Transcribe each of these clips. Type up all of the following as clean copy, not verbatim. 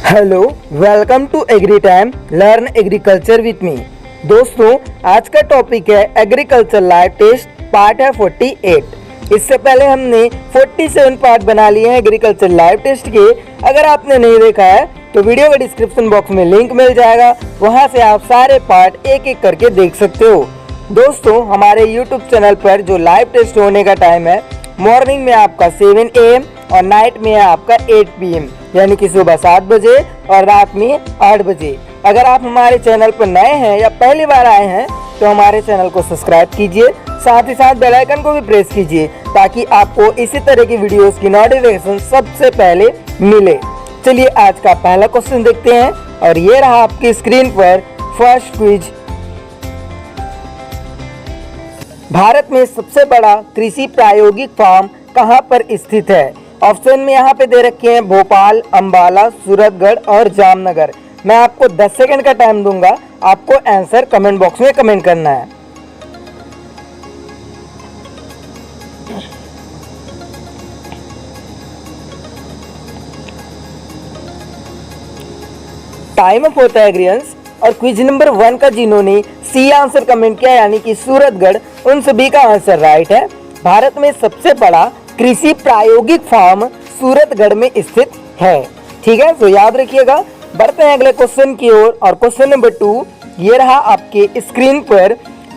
Hello, welcome to agri time learn agriculture with me. दोस्तों, आज का टॉपिक है एग्रीकल्चर लाइव टेस्ट, पार्ट है 48। इससे पहले हमने 47 पार्ट बना लिए हैं एग्रीकल्चर लाइव टेस्ट के। अगर आपने नहीं देखा है तो वीडियो के डिस्क्रिप्शन बॉक्स में लिंक मिल जाएगा, वहां से आप सारे पार्ट एक एक करके देख सकते हो। दोस्तों, हमारे यूट्यूब चैनल पर जो लाइव टेस्ट होने का टाइम है, मॉर्निंग में आपका 7 AM और नाइट में है आपका 8 PM, यानी कि सुबह 7 बजे और रात में 8 बजे। अगर आप हमारे चैनल पर नए हैं या पहली बार आए हैं तो हमारे चैनल को सब्सक्राइब कीजिए, साथ ही साथ बेल आइकन को भी प्रेस कीजिए ताकि आपको इसी तरह की वीडियोस की नोटिफिकेशन सबसे पहले मिले। चलिए आज का पहला क्वेश्चन देखते हैं और ये रहा आपकी स्क्रीन पर फर्स्ट क्विज। भारत में सबसे बड़ा कृषि प्रायोगिक फार्म कहाँ पर स्थित है? ऑप्शन में यहाँ पे दे रखे हैं भोपाल, अंबाला, सूरतगढ़ और जामनगर। मैं आपको 10 सेकंड का टाइम दूंगा, आपको आंसर कमेंट बॉक्स में कमेंट करना है। टाइम अप होता है एग्रीयंस। और क्विज नंबर 1 का जिन्होंने सी आंसर कमेंट किया यानी कि सूरतगढ़, उन सभी का आंसर राइट है। भारत में सबसे बड़ा कृषि प्रायोगिक फार्म सूरतगढ़ में स्थित है। ठीक है, तो याद रखिएगा। बढ़ते हैं अगले क्वेश्चन की ओर और क्वेश्चन नंबर 2 ये रहा आपके स्क्रीन पर।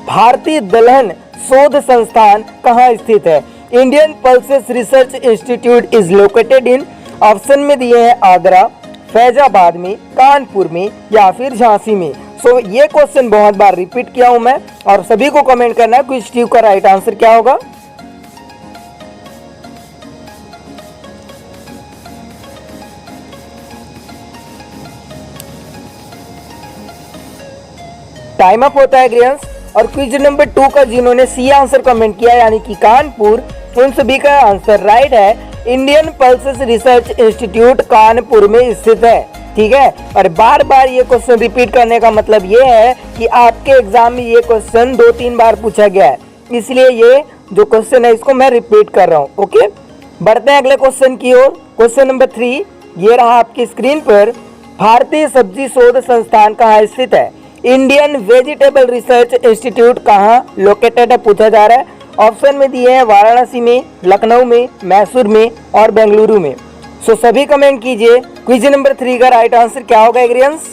भारतीय दलहन शोध संस्थान कहाँ स्थित है? Indian pulses research institute is located in. Option में दिए हैं आगरा, फैजाबाद में, कानपुर में या फिर झांसी में। सो ये क्वेश्चन बहुत बार रिपीट किया हूं मैं और सभी को कमेंट करना है क्विज ट्यूब का राइट आंसर क्या होगा। टाइम अप होता है ग्रेंस। और क्विज नंबर 2 का जिन्होंने सी आंसर कमेंट किया यानी कि कानपुर, उन सभी का आंसर राइट है। Indian pulses research institute Kanpur में स्थित है। ठीक है, और बार बार ये क्वेश्चन रिपीट करने का मतलब ये है कि आपके एग्जाम में ये क्वेश्चन 2-3 बार पूछा गया है, इसलिए ये जो क्वेश्चन है इसको मैं रिपीट कर रहा हूँ। ओके, बढ़ते हैं अगले क्वेश्चन की ओर। क्वेश्चन नंबर 3 ये रहा आपकी स्क्रीन पर। भारतीय सब्जी शोध संस्थान कहाँ स्थित है? इंडियन वेजिटेबल रिसर्च इंस्टीट्यूट कहाँ लोकेटेड है पूछा जा रहा है। ऑप्शन में दिए हैं वाराणसी में, लखनऊ में, मैसूर में और बेंगलुरु में। सो सभी कमेंट कीजिए क्विज नंबर 3 का राइट आंसर क्या होगा एग्रीयंस।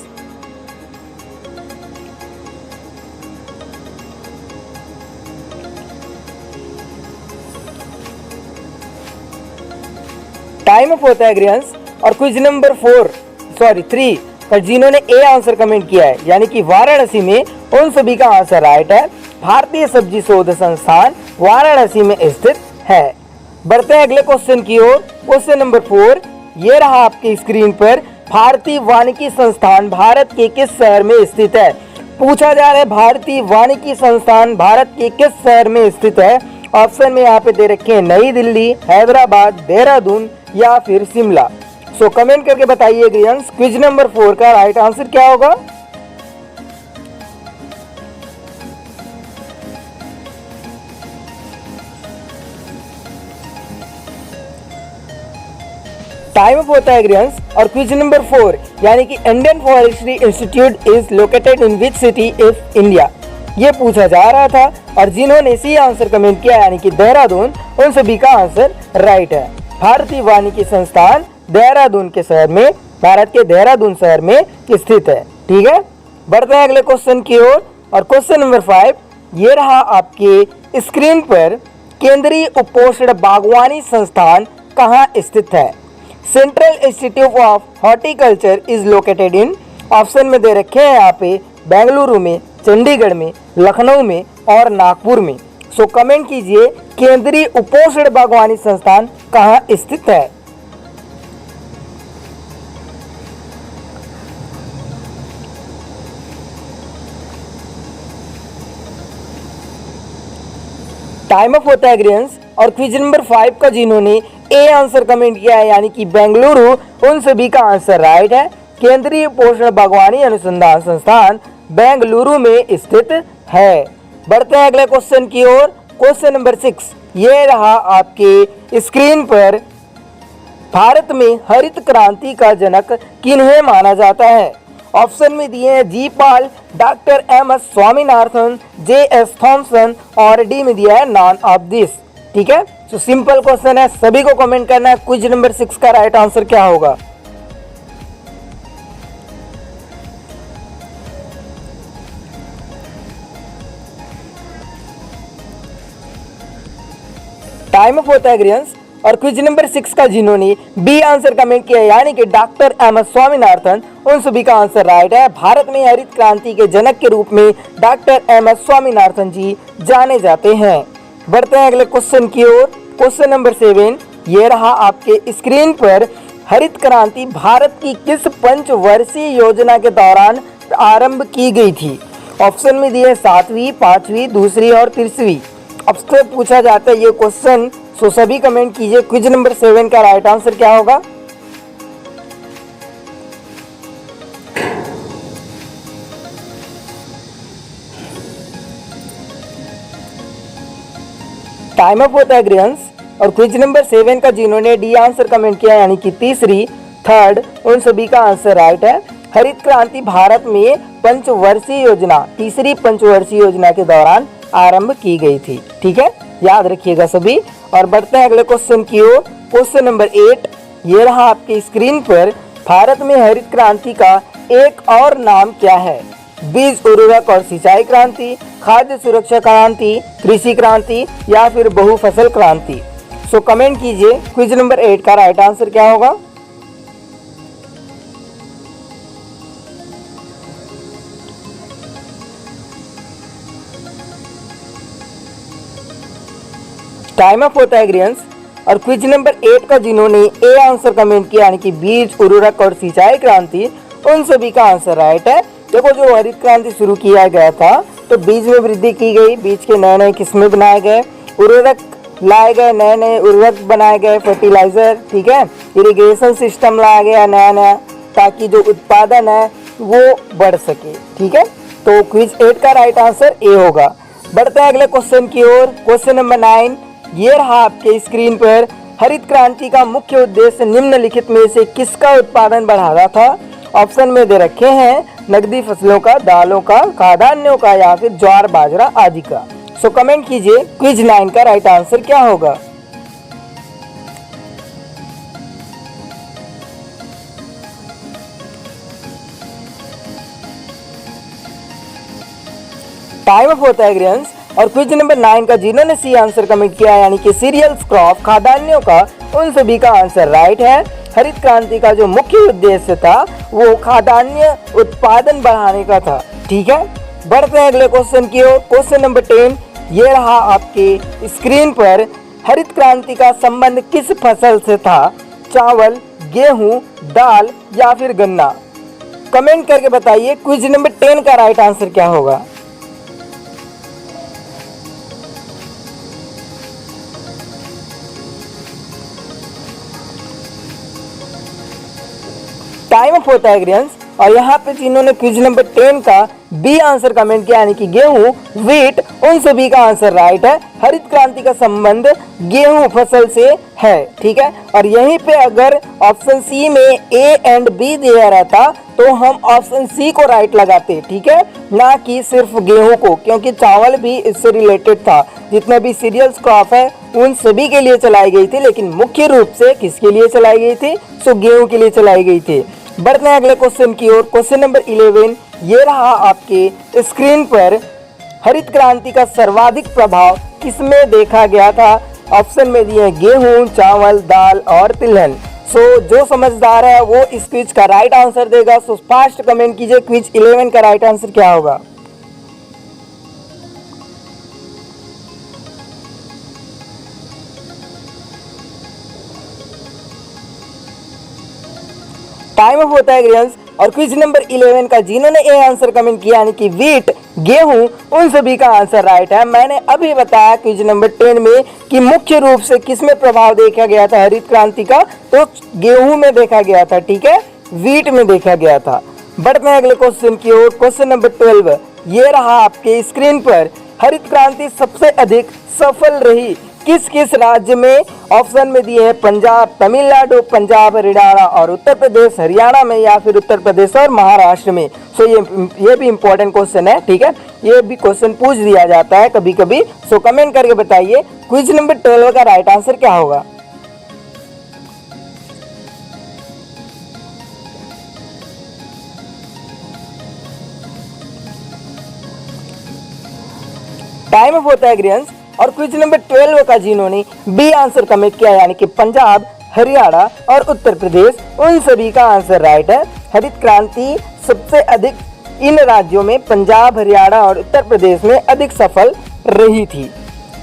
टाइम अप होता है एग्रीयंस। और क्विज नंबर 3 पर जिन्होंने ए आंसर कमेंट किया है यानी कि वाराणसी में, उन सभी का आंसर राइट है। भारतीय सब्जी शोध संस्थान वाराणसी में स्थित है। बढ़ते हैं अगले क्वेश्चन की ओर। क्वेश्चन नंबर 4 ये रहा आपकी स्क्रीन पर। भारतीय वानिकी संस्थान भारत के किस शहर में स्थित है? पूछा जा रहा है भारतीय वानिकी संस्थान भारत के किस शहर में स्थित है। ऑप्शन में यहाँ पे दे रखे हैं नई दिल्ली, हैदराबाद, देहरादून या फिर शिमला। सो कमेंट करके बताइए ग्रीयंस क्विज नंबर 4 का राइट आंसर क्या होगा। टाइम अप होता है ग्रीयंस। और क्विज नंबर 4 यानी कि Indian forestry institute is located in which city of India, ये पूछा जा रहा था। और जिन्होंने सी आंसर कमेंट किया यानी कि देहरादून, उन सभी का आंसर राइट है। भारतीय वानिकी संस्थान देहरादून के शहर में, भारत के देहरादून शहर में स्थित है। ठीक है, बढ़ते हैं अगले क्वेश्चन की ओर। और क्वेश्चन नंबर 5 ये रहा आपके स्क्रीन पर। केंद्रीय उपोष्ण बागवानी संस्थान कहाँ स्थित है? Central institute of horticulture is located in. Option में दे रखे हैं यहाँ पे बेंगलुरु में, चंडीगढ़ में, लखनऊ में और नागपुर में। सो कमेंट कीजिए केंद्रीय उपोष्ण बागवानी संस्थान कहाँ स्थित है। टाइम अप होता है ग्रीयंस। और क्विज नंबर 5 का जिन्होंने ए आंसर कमेंट किया है यानी कि बेंगलुरु, उन सभी का आंसर राइट है। केंद्रीय पोषण बागवानी अनुसंधान संस्थान बेंगलुरु में स्थित है। बढ़ते हैं अगले क्वेश्चन की ओर। क्वेश्चन नंबर 6 ये रहा आपके स्क्रीन पर। भारत में हरित क्रांति का जनक किन्हें माना जाता है? ऑप्शन में दिए हैं G Pal, doctor M S Swaminathan, J S Thomson और डी में दिया है नॉन ऑफ दिस। ठीक है, तो सिंपल क्वेश्चन है, सभी को कमेंट करना है क्विज नंबर 6 का राइट आंसर क्या होगा। टाइम अप होता है ग्रियंस। और क्विज नंबर 6 का जिन्होंने बी आंसर कमेंट किया यानी कि डॉक्टर एम एस स्वामीनाथन, उन सभी का आंसर राइट है। भारत में हरित क्रांति के जनक के रूप में डॉक्टर एम एस स्वामीनाथन जी जाने जाते हैं। बढ़ते हैं अगले क्वेश्चन की ओर। क्वेश्चन नंबर 7 ये रहा आपके स्क्रीन पर। हरित क्रांति भारत की किस पंचवर्षीय योजना के दौरान आरंभ की गई थी? ऑप्शन में दिए 7वीं, 5वीं, दूसरी और तीसरी। अब से पूछा जाता है ये क्वेश्चन, सो सभी कमेंट कीजिए क्विज नंबर 7 का राइट आंसर क्या होगा। टाइम अप होता है ग्रियंस। और क्विज नंबर 7 का जिन्होंने डी आंसर कमेंट किया यानी कि तीसरी, थर्ड, उन सभी का आंसर राइट है। हरित क्रांति भारत में पंचवर्षीय योजना, तीसरी पंचवर्षीय योजना के दौरान आरंभ की गई थी। ठीक है, याद रखिएगा सभी। और बढ़ते हैं अगले क्वेश्चन की ओर। क्वेश्चन नंबर 8 ये रहा आपके स्क्रीन पर। भारत में हरित क्रांति का एक और नाम क्या है? बीज उर्वरक और सिंचाई क्रांति, खाद्य सुरक्षा क्रांति, कृषि क्रांति या फिर बहुफसल क्रांति। सो कमेंट कीजिए क्विज नंबर 8 का राइट आंसर क्या होगा। टाइम अप होता है ग्रियंस। और क्विज नंबर 8 का जिन्होंने ए आंसर कमेंट किया यानी कि बीज उर्वरक और सिंचाई क्रांति, उन सभी का आंसर राइट है। देखो जो हरित क्रांति शुरू किया गया था तो बीज में वृद्धि की गई, बीज के नए नए किस्में बनाए गए, उर्वरक लाए गए, नए नए उर्वरक बनाए गए, फर्टिलाइजर, ठीक है, इरिगेशन सिस्टम लाया गया नया नया, ताकि जो उत्पादन है वो बढ़ सके। ठीक है, तो क्विज 8 का राइट आंसर ए होगा। बढ़ते हैं अगले क्वेश्चन की ओर। क्वेश्चन नंबर 9 ये रहा आपके स्क्रीन पर। हरित क्रांति का मुख्य उद्देश्य निम्नलिखित में से किसका उत्पादन बढ़ाना था? ऑप्शन में दे रखे हैं नकदी फसलों का, दालों का, खाद्यान्नों का या फिर ज्वार बाजरा आदि का। सो कमेंट कीजिए क्विज 9 का राइट आंसर क्या होगा। टाइम अप होता है ग्रियंस। और क्विज नंबर 9 का जिन्होंने सी आंसर कमेंट किया यानी कि सीरियल्स क्रॉप, खाद्यान्नों का, उन सभी का आंसर राइट है। हरित क्रांति का जो मुख्य उद्देश्य था वो खाद्यान्न उत्पादन बढ़ाने का था। ठीक है, बढ़ते हैं अगले क्वेश्चन की ओर। क्वेश्चन नंबर 10 ये रहा आपके स्क्रीन पर। हरित क्रांति का संबंध किस फसल से था? चावल, गेहूं, दाल या फिर गन्ना? कमेंट करके बताइए क्विज नंबर 10 का राइट आंसर क्या होगा। टाइम अप होता है ग्रियंस। और यहाँ पे जिन्होंने क्विज नंबर 10 का बी आंसर कमेंट किया यानी कि गेहूं, वीट, उन सभी का आंसर राइट है। हरित क्रांति का संबंध गेहूं फसल से है। ठीक है, और यहीं पे अगर ऑप्शन सी में ए एंड बी दिया रहता तो हम ऑप्शन सी को राइट लगाते। ठीक है, ना कि सिर्फ गेहूं को, क्योंकि चावल भी इससे रिलेटेड था। जितने भी सीरियल्स क्रॉप है उन सभी के लिए चलाई गई थी, लेकिन मुख्य रूप से किसके लिए चलाई गई थी? सो गेहूं के लिए चलाई गई थी। बढ़ते हैं अगले क्वेश्चन की ओर। क्वेश्चन नंबर 11 ये रहा आपके स्क्रीन पर। हरित क्रांति का सर्वाधिक प्रभाव किसमें देखा गया था? ऑप्शन में दिए गेहूं, चावल, दाल और तिलहन। सो जो समझदार है वो इस क्विज का राइट आंसर देगा। सो फास्ट कमेंट कीजिए क्विज 11 का राइट आंसर क्या होगा। टाइम अप होता है ग्रियंस। और क्विज नंबर 11 का जिन्होंने ए आंसर कमेंट किया यानी कि वीट, गेहूं, उन सभी का आंसर राइट है। मैंने अभी बताया क्विज नंबर 10 में कि मुख्य रूप से किसमें प्रभाव देखा गया था हरित क्रांति का, तो गेहूं में देखा गया था। ठीक है, वीट में देखा गया था। बढ़ते हैं अगले क्वेश्चन की ओर। क्वेश्चन नंबर 12 ये रहा आपके स्क्रीन पर। हरित क्रांति सबसे अधिक सफल रही किस किस राज्य में? ऑप्शन में दिए हैं पंजाब, तमिलनाडु, पंजाब, हरियाणा और उत्तर प्रदेश, हरियाणा में या फिर उत्तर प्रदेश और महाराष्ट्र में। सो ये भी इंपॉर्टेंट क्वेश्चन है, ठीक है, ये भी क्वेश्चन पूछ दिया जाता है कभी कभी। सो कमेंट करके बताइए क्विज नंबर 12 का राइट आंसर क्या होगा। टाइम अप होता है ग्रेन्स। और क्विज नंबर 12 का जिन्होंने बी आंसर कमेंट किया यानी कि पंजाब, हरियाणा और उत्तर प्रदेश, उन सभी का आंसर राइट है। हरित क्रांति सबसे अधिक इन राज्यों में पंजाब, हरियाणा और उत्तर प्रदेश में अधिक सफल रही थी।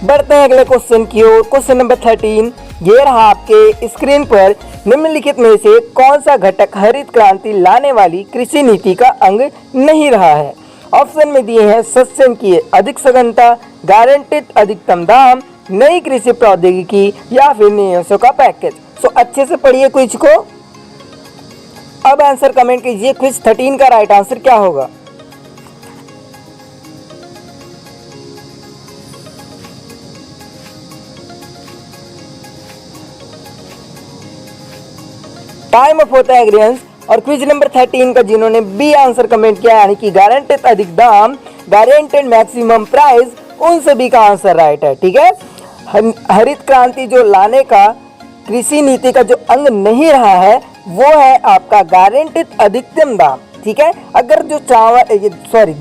बढ़ते हैं अगले क्वेश्चन की ओर। क्वेश्चन नंबर 13, ये रहा आपके स्क्रीन पर। निम्नलिखित में से कौन सा घटक हरित क्रांति लाने वाली कृषि नीति का अंग नहीं रहा है? ऑप्शन में दिए हैं सस्यन की अधिक सघनता, गारंटिड अधिकतम दाम, नई कृषि प्रौद्योगिकी या फिर निवेशों का पैकेज। सो अच्छे से पढ़िए क्विज को। अब आंसर कमेंट कीजिए क्विज 13 का राइट आंसर क्या होगा। टाइम अप होता है ग्रेन्स। और क्विज नंबर 13 का जिन्होंने बी आंसर कमेंट किया यानी कि गारंटेड अधिक दाम, गारंटेड मैक्सिमम प्राइस, उन सभी का आंसर राइट है, ठीक है। हरित क्रांति जो लाने का कृषि नीति का जो अंग नहीं रहा है वो है आपका गारंटेड अधिकतम दाम, ठीक है। अगर जो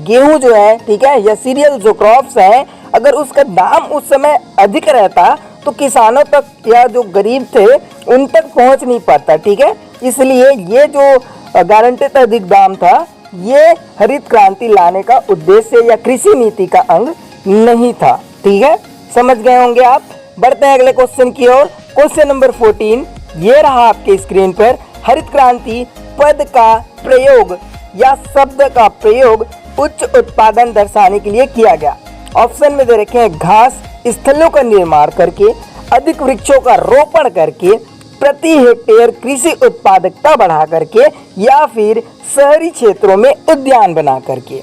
गेहूं जो है, ठीक है, या सीरियल जो क्रॉप्स हैं, अगर उसका दाम उस समय अधिक रहता तो किसानों तक या जो गरीब थे उन तक पहुंच नहीं पाता, ठीक है। इसलिए ये जो गारंटेड अधिक दाम था ये हरित क्रांति लाने का उद्देश्य या कृषि नीति का अंग नहीं था, ठीक है, समझ गए होंगे आप। बढ़ते हैं अगले क्वेश्चन की ओर। क्वेश्चन नंबर 14, ये रहा आपके स्क्रीन पर। हरित क्रांति पद का प्रयोग या शब्द का प्रयोग उच्च उत्पादन दर्शाने के लिए किया गया। ऑप्शन में दे रखे हैं घास स्थलों का निर्माण करके, अधिक वृक्षों का रोपण करके, प्रति हेक्टेयर कृषि उत्पादकता बढ़ा करके या फिर शहरी क्षेत्रों में उद्यान बना करके।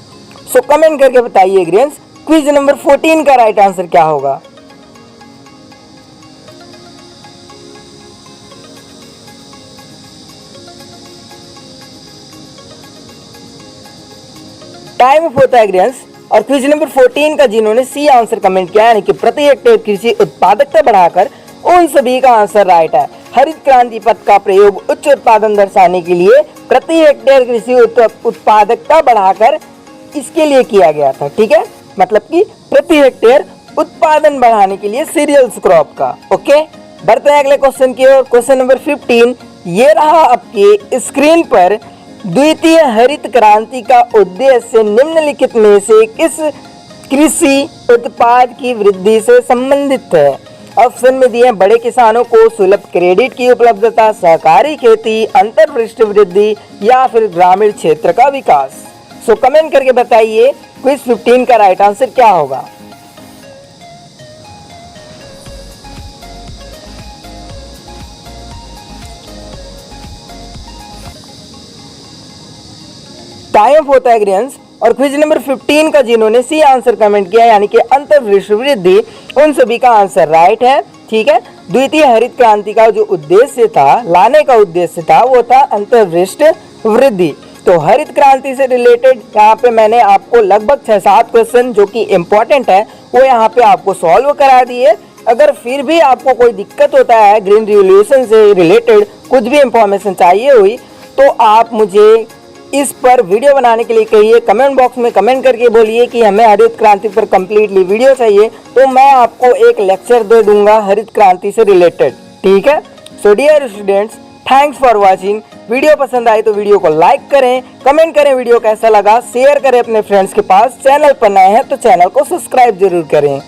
सो कमेंट करके बताइए ग्रेन्स क्विज नंबर 14 का राइट आंसर क्या होगा। टाइम अप होता है ग्रेन्स। और क्विज नंबर 14 का जिन्होंने सी आंसर कमेंट किया यानी कि प्रति हेक्टेयर कृषि उत्पादकता बढ़ाकर, उन सभी का आंसर राइट है। हरित क्रांति पद का प्रयोग उच्च उत्पादन दर्शाने के लिए प्रति हेक्टेयर कृषि उत्पादकता बढ़ाकर इसके लिए किया गया था, ठीक है, मतलब कि प्रति हेक्टेयर उत्पादन बढ़ाने के लिए सीरियल्स क्रॉप का। ओके, बढ़ते हैं अगले क्वेश्चन की ओर। क्वेश्चन नंबर 15, ये रहा आपके स्क्रीन पर। द्वितीय हरित क्रांति का उद्देश्य निम्नलिखित में से किस कृषि उत्पाद की वृद्धि से संबंधित है? ऑप्शन में दिए बड़े किसानों को सुलभ क्रेडिट की उपलब्धता, सहकारी खेती, अंतर्वृष्टि वृद्धि या फिर ग्रामीण क्षेत्र का विकास। सो कमेंट करके बताइए क्विज 15 का राइट आंसर क्या होगा। टाइम होता है ग्रेन्स। और क्विज नंबर 15 का जिन्होंने सी आंसर कमेंट किया यानी कि अंतर्वृष्टि वृद्धि, उन सभी का आंसर राइट है, ठीक है। द्वितीय हरित क्रांति का जो उद्देश्य था, लाने का उद्देश्य था, वो था अंतर्वृष्टि वृद्धि। तो हरित क्रांति से रिलेटेड यहाँ पे मैंने आपको लगभग 6-7 क्वेश्चन जो कि इम्पोर्टेंट है वो यहाँ पे आपको सॉल्व करा दिए। अगर फिर भी आपको कोई दिक्कत होता है ग्रीन रिवॉल्यूशन से रिलेटेड, कुछ भी इंफॉर्मेशन चाहिए हुई, तो आप मुझे इस पर वीडियो बनाने के लिए कहिए। कमेंट बॉक्स में कमेंट करके बोलिए कि हमें हरित क्रांति पर कंप्लीटली वीडियो चाहिए, तो मैं आपको एक लेक्चर दे दूंगा हरित क्रांति से रिलेटेड, ठीक है। So dear students, thanks for watching. Video पसंद आए तो वीडियो को लाइक करें, कमेंट करें वीडियो कैसा लगा, शेयर करें अपने फ्रेंड्स के पास। चैनल पर नए हैं तो चैनल को सब्सक्राइब जरूर करें।